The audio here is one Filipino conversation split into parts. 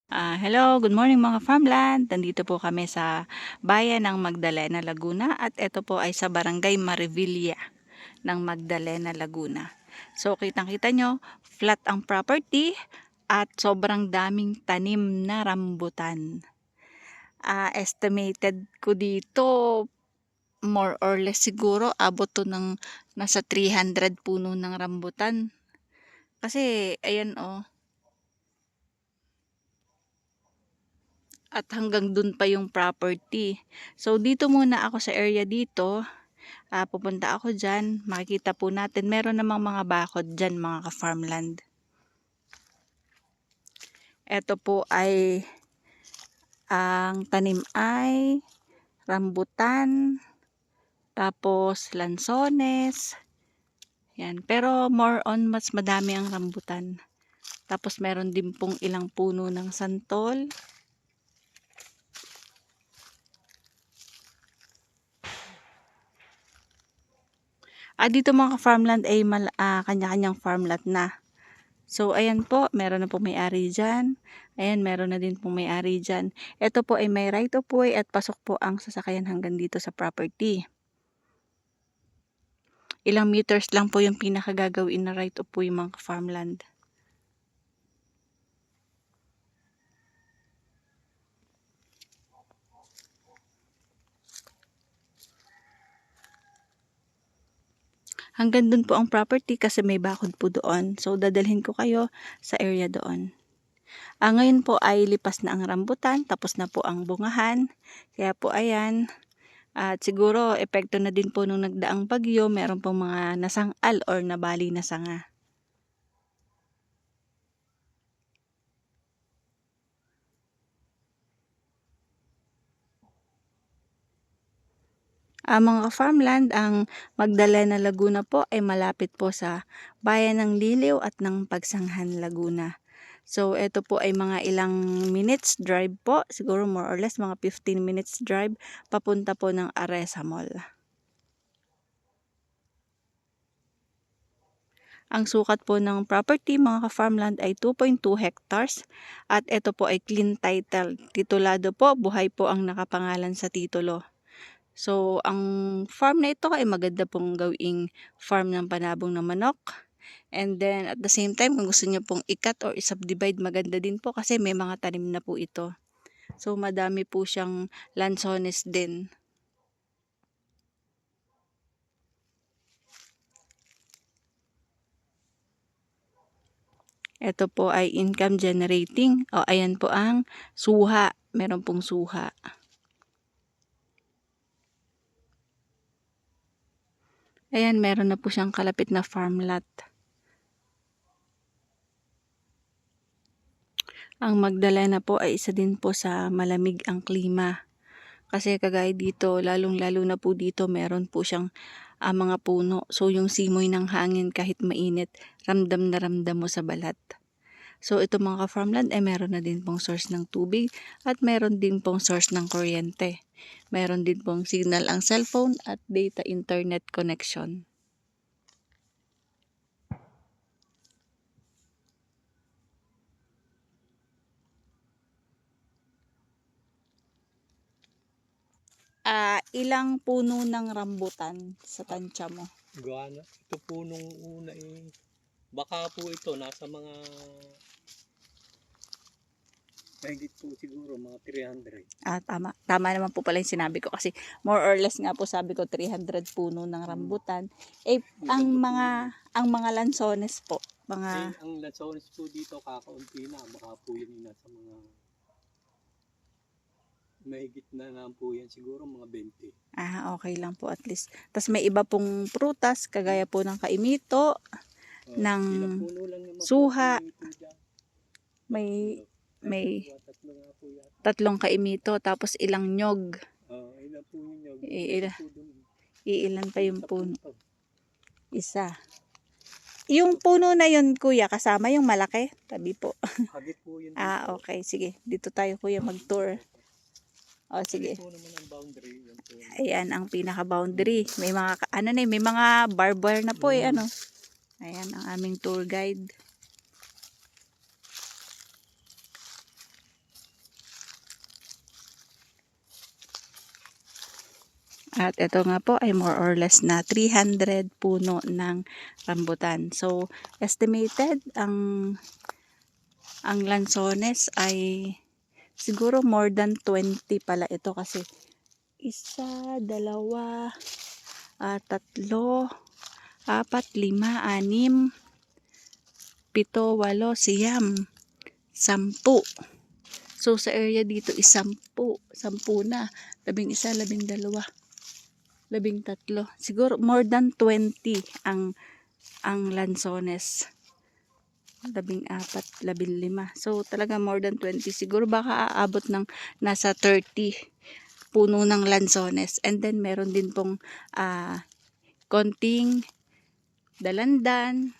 Hello, good morning mga farmland. Nandito po kami sa bayan ng Magdalena, Laguna at ito po ay sa Barangay Marivilla ng Magdalena, Laguna. So kitang-kita nyo, flat ang property at sobrang daming tanim na rambutan. Estimated ko dito, more or less siguro abot to ng nasa 300 puno ng rambutan. Kasi ayan oh, at hanggang dun pa yung property. So, dito muna ako sa area dito. Pupunta ako dyan. Makikita po natin. Meron namang mga bakod dyan, mga ka-farmland. Ito po ay, ang tanim ay rambutan, tapos lansones. Yan. Pero more on, mas madami ang rambutan. Tapos meron din pong ilang puno ng santol. Dito mga farmland ay kanya-kanyang farmland na. So, ayan po, meron na po may-ari dyan. Ayan, meron na din po may-ari dyan. Ito po ay may right of way at pasok po ang sasakyan hanggang dito sa property. Ilang meters lang po yung pinakagagawin na right of way mga farmland. Hanggang dun po ang property kasi may bakod po doon. So, dadalhin ko kayo sa area doon. Ngayon po ay lipas na ang rambutan, tapos na po ang bungahan. Kaya po ayan, at siguro epekto na din po nung nagdaang bagyo, meron pong mga nasangal or nabali na sanga. Mga farmland, ang Magdalena, Laguna po ay malapit po sa bayan ng Liliw at ng Pagsanghan, Laguna. So, ito po ay mga ilang minutes drive po, siguro more or less mga 15 minutes drive, papunta po ng Aresa Mall. Ang sukat po ng property mga ka-farmland ay 2.2 hectares at ito po ay clean title. Titulado po, buhay po ang nakapangalan sa titulo. So, ang farm na ito ay maganda pong gawing farm ng panabong na manok. And then, at the same time, kung gusto niyo pong ikat or isubdivide, maganda din po kasi may mga tanim na po ito. So, madami po siyang lansones din. Ito po ay income generating. Ayan po ang suha. Meron pong suha. Ayan, meron na po siyang kalapit na farm lot. Ang Magdalena po ay isa din po sa malamig ang klima. Kasi kagaya dito, lalong-lalo na po dito, meron po siyang mga puno. So, yung simoy ng hangin kahit mainit, ramdam na ramdam mo sa balat. So, ito mga ka-farmland ay meron na din pong source ng tubig at meron din pong source ng kuryente. Meron din pong signal ang cellphone at data internet connection. Ilang puno ng rambutan sa tansya mo? Gana. Ito po nung una baka po ito nasa mga mahigit po siguro mga 300. Tama. Tama naman po pala yung sinabi ko kasi more or less nga po sabi ko 300 puno ng rambutan. Ang mga lansones po, mga Ang lansones po dito kakaunti na. Baka po yun nasa mga mahigit na lang po yan siguro mga 20. okay lang po at least. Tapos may iba pong prutas kagaya po ng kaimito, ng Ilang puno lang naman suha. po dyan. May Tatlo nga po yan. 3 kaimito tapos ilang nyog. Ilan po yun yun? Iilan pa yung puno? Isa. Yung puno na yun, kuya, kasama yung malaki? Tabi po. Hagit po yun. Okay. Sige. Dito tayo, kuya, mag-tour. Sige. Hagit po naman ang boundary. Ayan, ang pinaka-boundary. May mga, may mga barbed wire na po ano. Ayan, ang aming tour guide. At ito nga po ay more or less na 300 puno ng rambutan. So, estimated ang lansones ay siguro more than 20 pala ito kasi 1, 2, 3, 4, 5, 6, 7, 8, 9, 10. So, sa area dito is 10 na. 11, 12, 13. Siguro more than 20 ang lansones. 14, 15. So, talaga more than 20. Siguro baka aabot ng nasa 30 puno ng lansones. And then, meron din pong konting dalandan.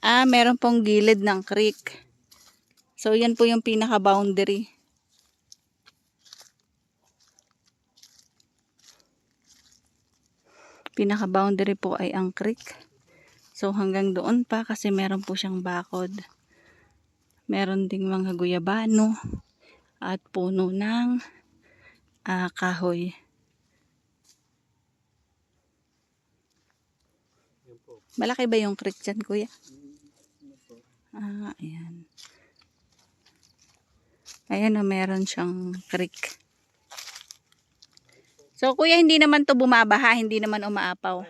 Meron pong gilid ng creek. So, yan po yung pinaka-boundary. Pinaka-boundary po ay ang creek. So, hanggang doon pa kasi meron po siyang bakod. Meron ding mga guyabano at puno ng kahoy. Yan po. Malaki ba yung creek dyan, kuya? Ayan. Ayan na, meron siyang creek. So, kuya, hindi naman to bumabaha, hindi naman umaapaw.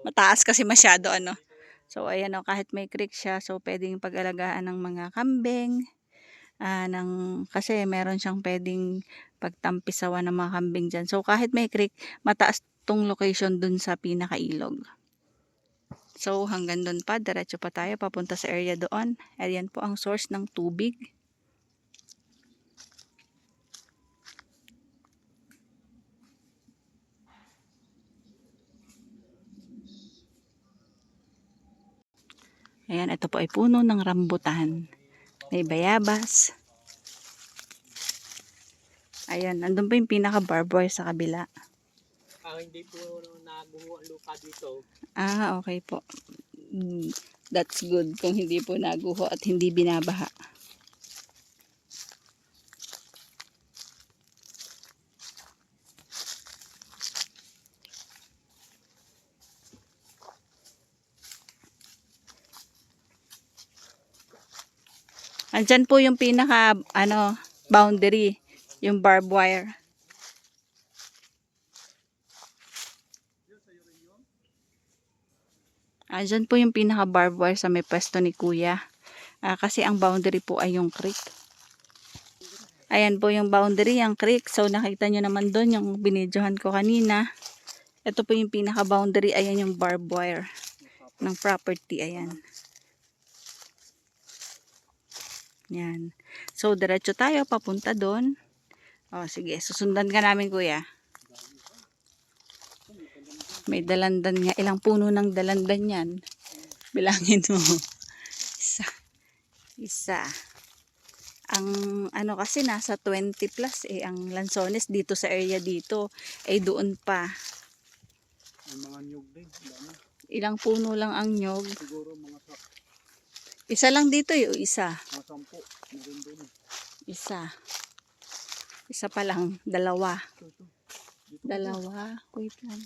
Mataas kasi masyado, ano. So, ayan o, kahit may creek siya, so pwedeng pag-alagaan ng mga kambing. Kasi meron siyang pwedeng pagtampisawan ng mga kambing dyan. So, kahit may creek, mataas tong location dun sa pinakailog. So, hanggang doon pa, diretso pa tayo, papunta sa area doon. Ayan po ang source ng tubig. Ayan, ito po ay puno ng rambutan. May bayabas. Ayan, nandun po yung pinaka-barbed wire sa kabila. Hindi po naguho ang lupa dito. Okay po. That's good kung hindi po naguho at hindi binabaha. Andyan po yung pinaka boundary, yung barbed wire. Andyan po yung pinaka barbed wire sa may pwesto ni kuya. Kasi ang boundary po ay yung creek. Ayan po yung boundary, yung creek. So nakita nyo naman doon yung binidyohan ko kanina. Ito po yung pinaka boundary, ayan yung barbed wire ng property, ayan. Yan. So, diretso tayo, papunta doon. Sige, susundan ka namin, kuya. May dalandan nga. Ilang puno ng dalandan yan? Bilangin mo. Isa. Ang kasi nasa 20 plus ang lansones dito sa area dito. Doon pa. May mga nyug din. Ilang puno lang ang nyog. Siguro mga Isa lang dito yung isa. mga 10. Meron doon. Isa. Isa pa lang. Dalawa. Dalawa. Wait lang.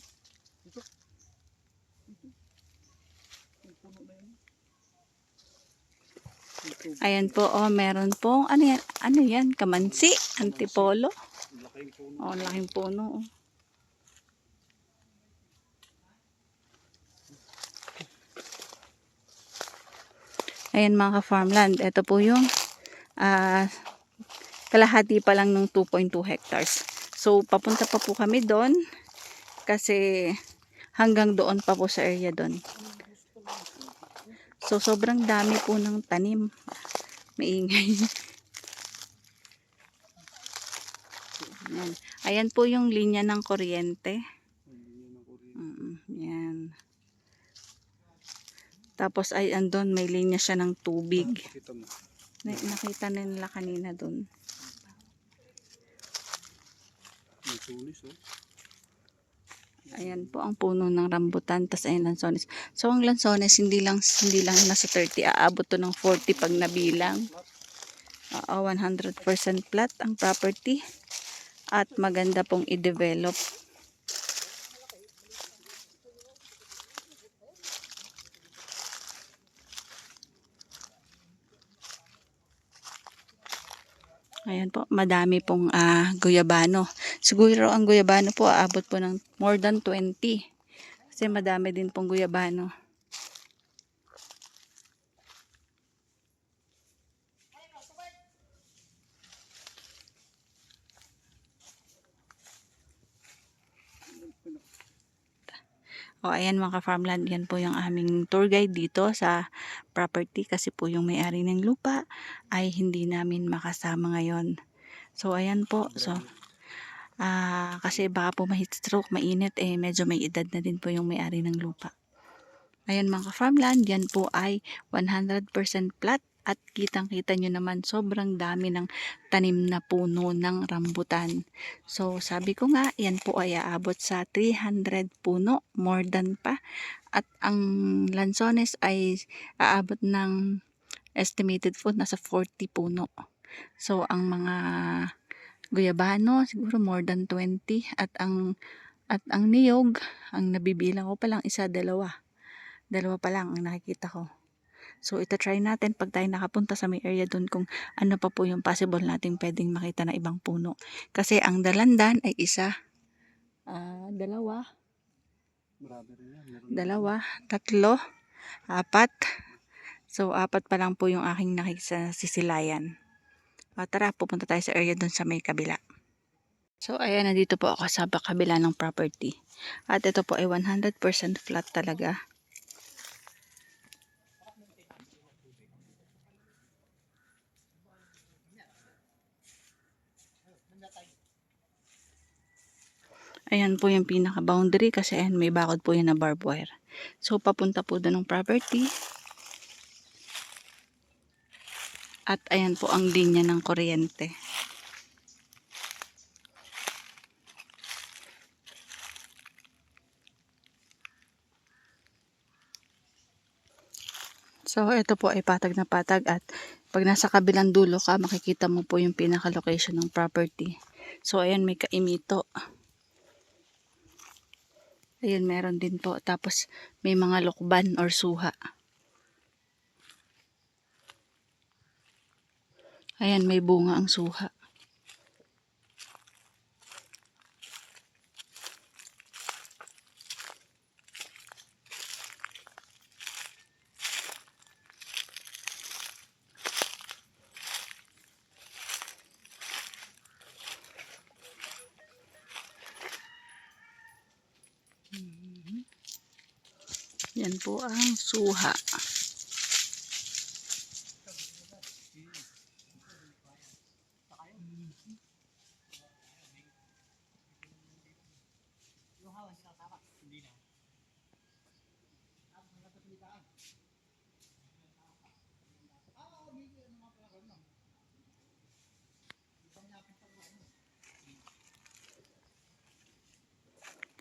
Ayan po, meron pong, ano yan, kamansi, antipolo. Laking puno. Ayan mga ka-farmland, ito po yung kalahati pa lang ng 2.2 hectares. So, papunta pa po kami doon kasi hanggang doon pa po sa area doon. So, sobrang dami po ng tanim. Maingay. Ayan po yung linya ng kuryente. Yan. Tapos ay andun, may linya siya ng tubig. Nakita na nila kanina doon. Ayan po ang puno ng rambutan. Tapos ayan lansones. So ang lansones hindi lang nasa 30. Aabot to ng 40 pag nabilang. 100% flat ang property at maganda pong i-develop. Ayan po, madami pong guyabano. Siguro ang guyabano po aabot po ng more than 20. Kasi madami din pong guyabano. O ayan mga farmland, yan po yung aming tour guide dito sa property kasi po yung may-ari ng lupa ay hindi namin makasama ngayon. So ayan po, so kasi baka po ma-heat stroke, mainit medyo may edad na din po yung may-ari ng lupa. Ayan mga farmland, yan po ay 100% flat at kitang-kita nyo naman sobrang dami ng tanim na puno ng rambutan. So sabi ko nga, yan po ay aabot sa 300 puno, more than pa. At ang lansones ay aabot ng estimated po nasa 40 puno. So ang mga guyabano siguro more than 20 at ang niyog, ang nabibilang ko pa lang isa, dalawa pa lang ang nakikita ko. So ito try natin pag tayo nakapunta sa may area doon kung ano pa po yung possible nating pwedeng makita na ibang puno. Kasi ang dalandan ay isa, dalawa, tatlo, apat. So apat pa lang po yung aking nakikita sa sisilayan. Tara, pupunta tayo sa area doon sa may kabila. So ayan, nandito po ako sa kabila ng property. At ito po ay 100% flat talaga. Ayan po yung pinaka-boundary kasi ayan may bakod po yan na barbed wire. So papunta po doon ng property. At ayan po ang linya ng kuryente. So ito po ay patag na patag at pag nasa kabilang dulo ka makikita mo po yung pinaka-location ng property. So ayan may kaimito. Ayan meron din po. Tapos may mga lukban or suha. Ayan may bunga ang suha. Yan po ang suha.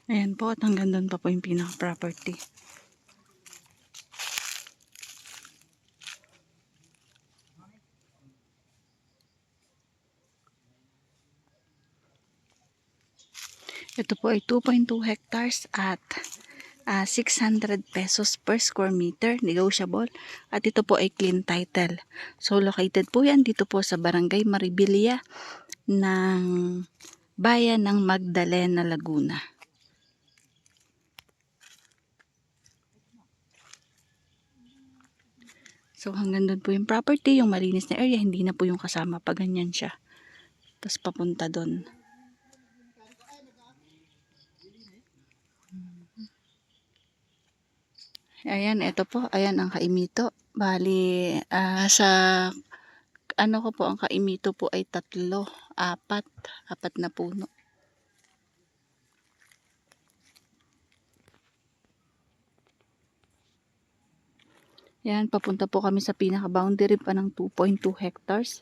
Ayan po at hanggang doon pa po yung pinaka-property. Ito po ay 2.2 hectares at 600 pesos per square meter, negotiable. At ito po ay clean title. So located po yan dito po sa Barangay Maribilia ng Bayan ng Magdalena, Laguna. So hanggang doon po yung property, yung malinis na area, hindi na po yung kasama pag ganyan siya. Tapos papunta doon. Ayan, ito po, ayan ang kaimito. Bali, sa ano ko po, ang kaimito po ay apat na puno. Yan, papunta po kami sa pinaka-boundary pa ng 2.2 hectares.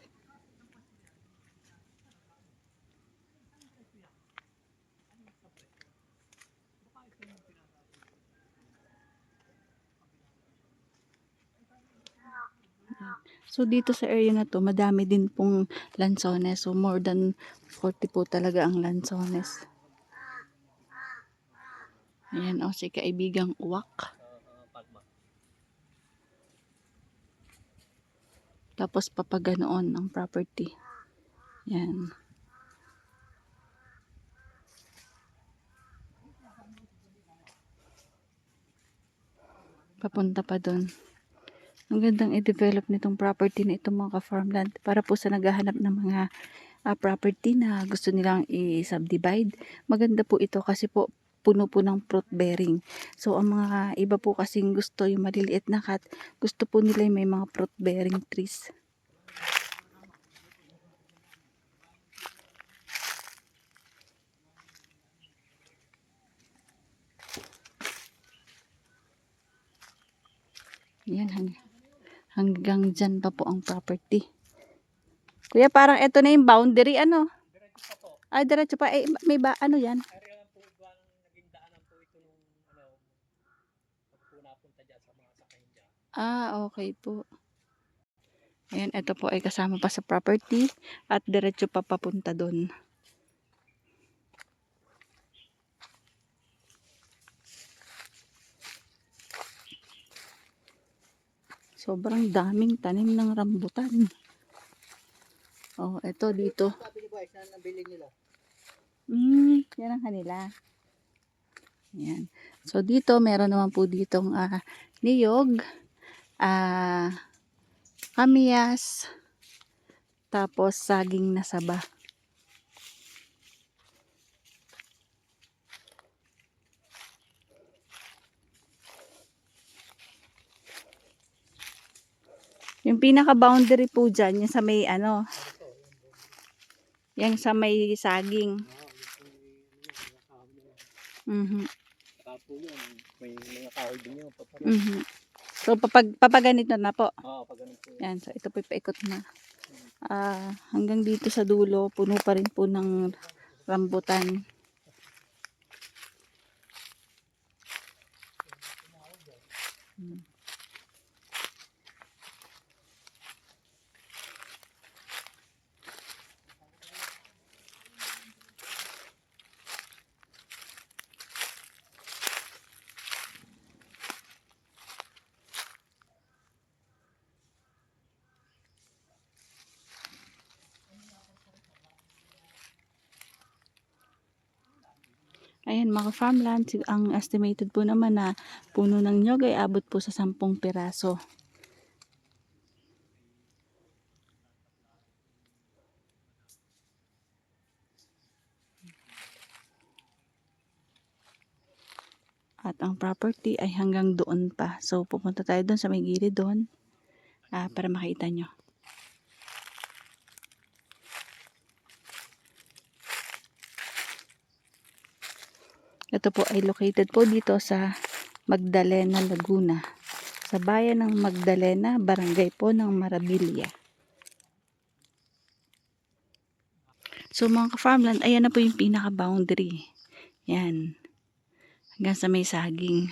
So dito sa area na to, madami din pong lansones. So more than 40 po talaga ang lansones. Ayan o, si kaibigang uwak. Palma. Tapos papaganoon ang property. Yan. Papunta pa doon. Ang gandang i-develop nitong property na itong mga ka-farmland para po sa naghahanap ng mga property na gusto nilang i-subdivide. Maganda po ito kasi po puno po ng fruit bearing. So ang mga iba po kasing gusto yung maliliit na cut, gusto po nila yung may mga fruit bearing trees. Yan, hanggang dyan pa po ang property. Kuya, parang ito na yung boundary, ano? Diretso pa po. Ay, diretso pa. Eh, may ba, ano yan? Area lang po ito ang naging daanan po ito nung pag po napunta dyan sa mga sakayin dyan. Okay po. Ayan, ito po ay kasama pa sa property at diretso pa papunta doon. Sobrang daming tanim ng rambutan. Oh, ito dito. Sabi ni Boy, saan nabili nila? Yan ang kanila. Yan. So dito meron naman po ditong niyog, kamyas, tapos saging na saba. Yung pinaka-boundary po dyan, yung sa may ano, yung sa may saging. Saka po yun, may mga kahoy din yun. So papaganito na po. Oo, pag ganun po yun. Yan, so ito po paikot na. Hanggang dito sa dulo, puno pa rin po ng rambutan. Ayan mga farmland, ang estimated po naman na puno ng nyog ay abot po sa 10 piraso. At ang property ay hanggang doon pa. So pupunta tayo doon sa may gilid doon para makita nyo. Ito po ay located po dito sa Magdalena, Laguna. Sa bayan ng Magdalena, barangay po ng Marabilia. So mga ka-farmland, ayan na po yung pinaka-boundary. Yan. Hanggang sa may saging.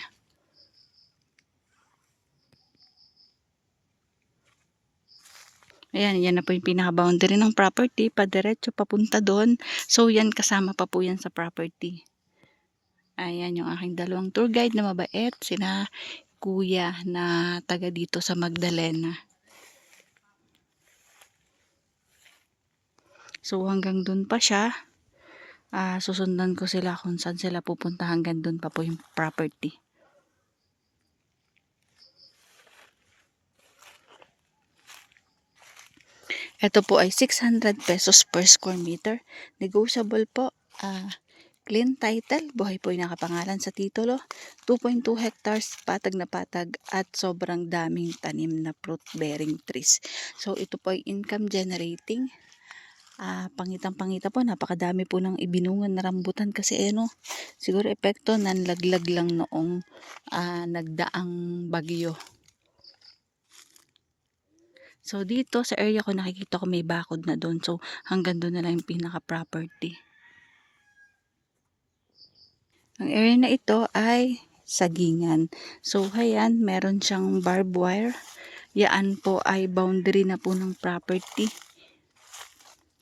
Ayan, yan na po yung pinaka-boundary ng property. Padiretso papunta doon. So yan, kasama pa po yan sa property. Ayan yung aking dalawang tour guide na mabait. Sina kuya na taga dito sa Magdalena. So hanggang dun pa siya. Susundan ko sila kung saan sila pupunta. Hanggang dun pa po yung property. Ito po ay 600 pesos per square meter. Negotiable po. Clean title, buhay po yung nakapangalan sa titulo, 2.2 hectares, patag na patag at sobrang daming tanim na fruit bearing trees. So ito po ay income generating. Pangitang-pangita po, napakadami po ng ibinungan na rambutan kasi siguro epekto ng laglag lang noong nagdaang bagyo. So dito sa area ko nakikita ko may bakod na doon. So hanggang doon na lang yung pinaka-property. Ang area na ito ay sagingan. So, ayan, meron siyang barbed wire. Yaan po ay boundary na po ng property.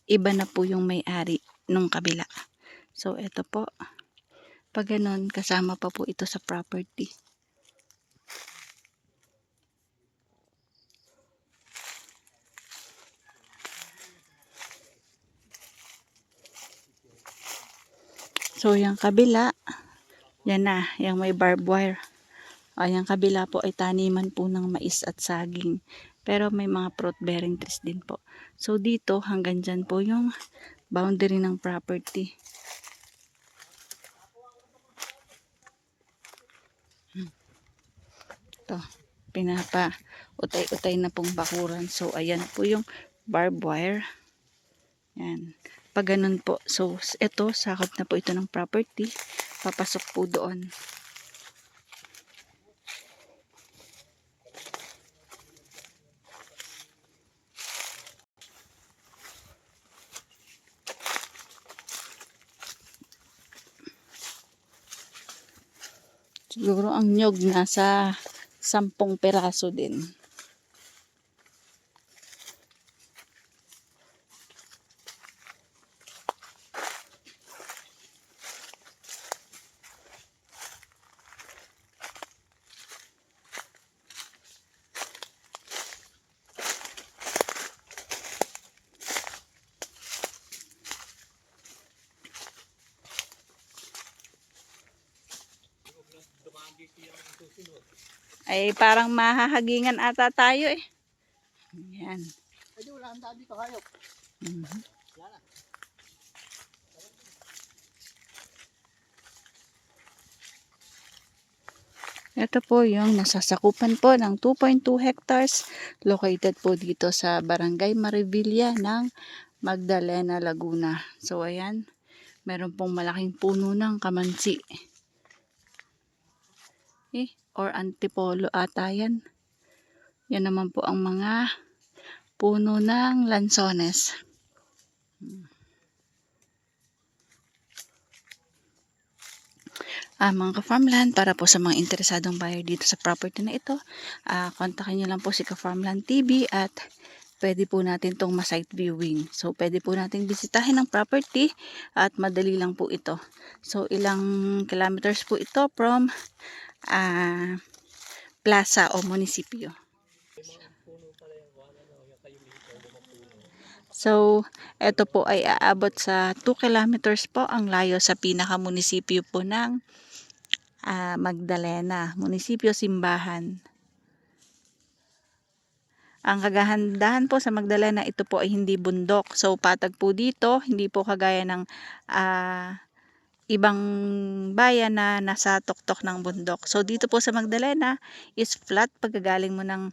Iba na po yung may-ari nung kabila. So, ito po. Pag ganun, kasama pa po ito sa property. So, yung kabila, yan na, yung may barbed wire. Yung kabila po ay taniman po ng mais at saging. Pero may mga fruit-bearing trees din po. So, dito, hanggang dyan po yung boundary ng property. Ito, pinapa utay-utay na pong bakuran. So, ayan po yung barbed wire. Yan. Pag ganun po. So, ito, sakop na po ito ng property. Papasok po doon. Siguro ang nyog nasa 10 peraso din. Ay parang mahahagingan ata tayo eh. Yan. Ay, di, wala ang daan dito, hayop. Wala na. Ito po yung nasasakupan po ng 2.2 hectares located po dito sa Barangay Marivilla ng Magdalena, Laguna. So ayan, meron pong malaking puno ng kamansi. Or antipolo ata yan. Yan naman po ang mga puno ng lansones. Mga ka-farmland, para po sa mga interesadong buyer dito sa property na ito, kontakin nyo lang po si Ka-Farmland TV at pwede po natin itong ma-site viewing. So, pwede po natin bisitahin ang property at madali lang po ito. So, ilang kilometers po ito from plaza o munisipyo. So, ito po ay aabot sa 2 kilometers po ang layo sa pinaka-munisipyo po ng Magdalena, munisipyo Simbahan. Ang kagahandahan po sa Magdalena, ito po ay hindi bundok. So, patag po dito, hindi po kagaya ng ibang bayan na nasa tuktok ng bundok. So, dito po sa Magdalena is flat. Pagkagaling mo ng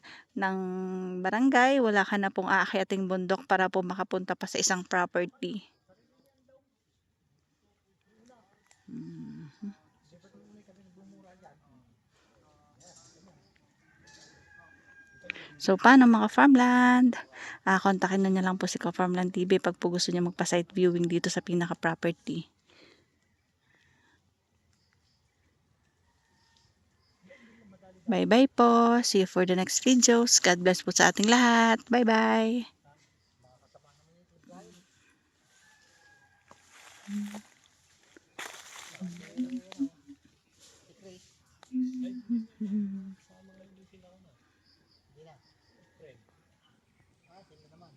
barangay, wala ka na pong aakyating bundok para po makapunta pa sa isang property. So, paano mga farmland? Kontakin nyo lang po si Ka-Farmland TV pag po gusto nyo magpa-site viewing dito sa pinaka-property. Bye-bye po. See you for the next videos. God bless po sa ating lahat. Bye-bye. Sila naman.